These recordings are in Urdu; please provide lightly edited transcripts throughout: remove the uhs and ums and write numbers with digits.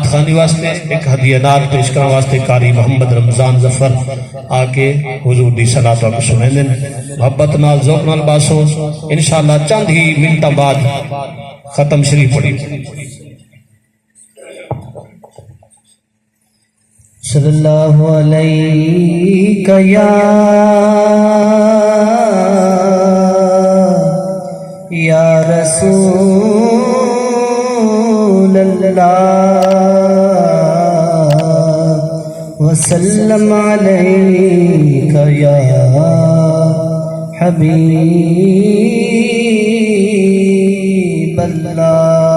خانی واسطے ایک ہدیہ نات پیش کرنے واسطے قاری محمد رمضان ظفر آکے حضور دی صلاۃ کو سنیں دیں محبت نال ذوق نال باسو انشاءاللہ چند ہی منٹوں بعد ختم شریف پڑھی صلی اللہ علیہ یا رسول اللہ وسلم علیک یا حبیب اللہ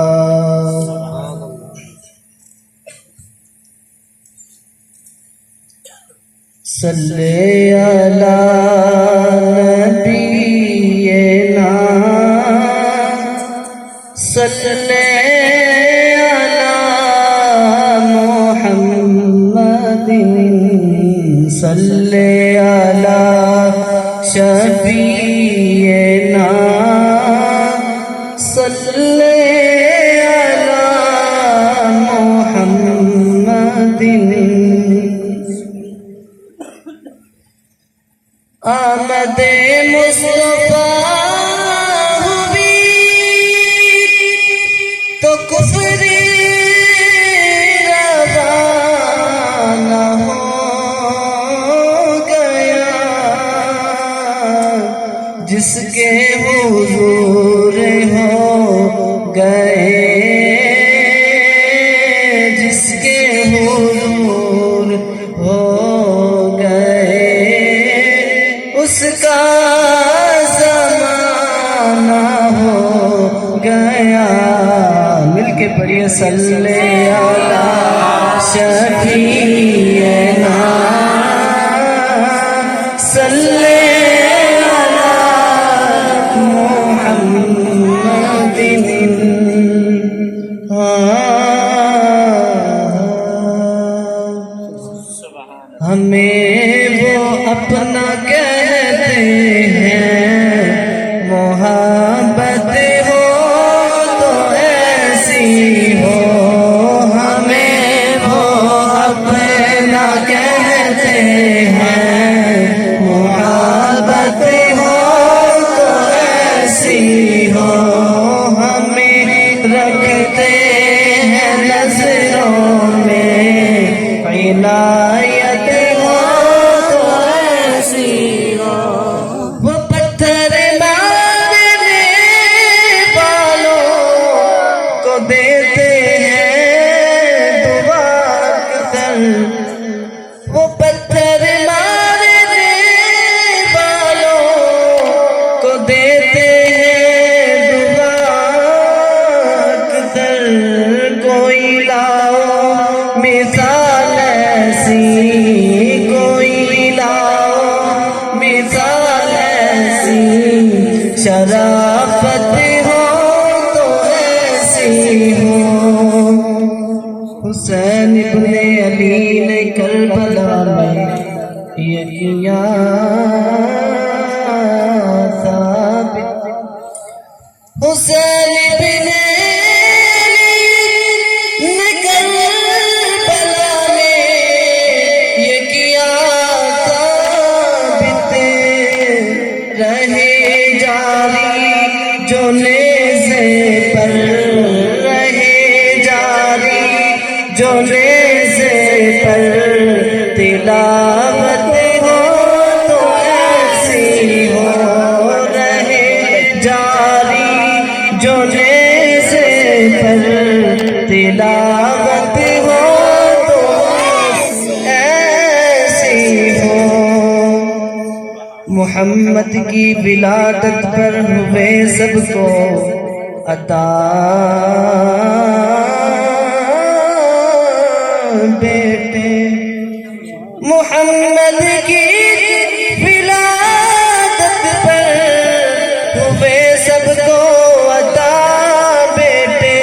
صلی علی نبینا صلی علی محمد صلی علی شفیعنا صلی علی محمد آمد مصطفیٰ ہوئی تو کفر روانہ ہو گیا جس کے حضور ہو گئے جس کے حضور ہو اس کا زمانہ ہو گیا مل کے پڑھیے صلی علی شفیعنا صلی علی محمد ہمیں وہ اپنا کہتے ہیں محبت ہو تو ایسی ہو ہمیں وہ اپنا کہتے ہیں محبت ہو تو ایسی ہو ہمیں رکھتے ہیں نظروں میں عنایت وہ پتھر مارنے والوں کو دیتے ہیں دعا اکثر کوئی لاؤ مثال ایسی کوئی لاؤ مثال ایسی شرافت ہو تو ایسی ہو حسین ابن علی نے کربلا میں یہ کیا ثابت حسین ابن علی نے کربلا میں یہ کیا ثابت رہے جاری جو نیزے پر جو نیزے پر تلاوت ہو تو ایسی ہو رہے جاری جو نیزے پر تلاوت ہو تو ایسی ہو محمد کی ولادت پر ہوئے سب کو عطا بیٹے محمد کی ولادت پر ہوئے سب کو عطا بیٹے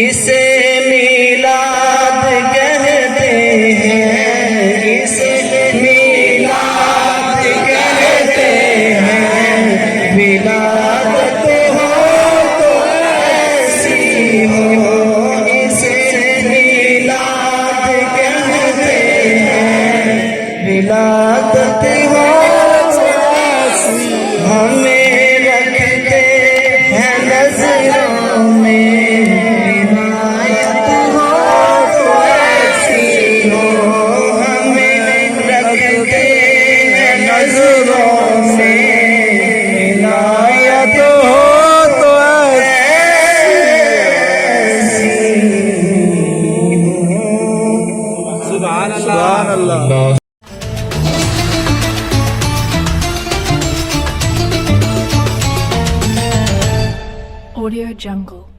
اسے میلاد کہتے ہیں اسے میلاد کہتے ہیں ولادت ہو تو ایسی ہو اسے اللہ Audio Jungle.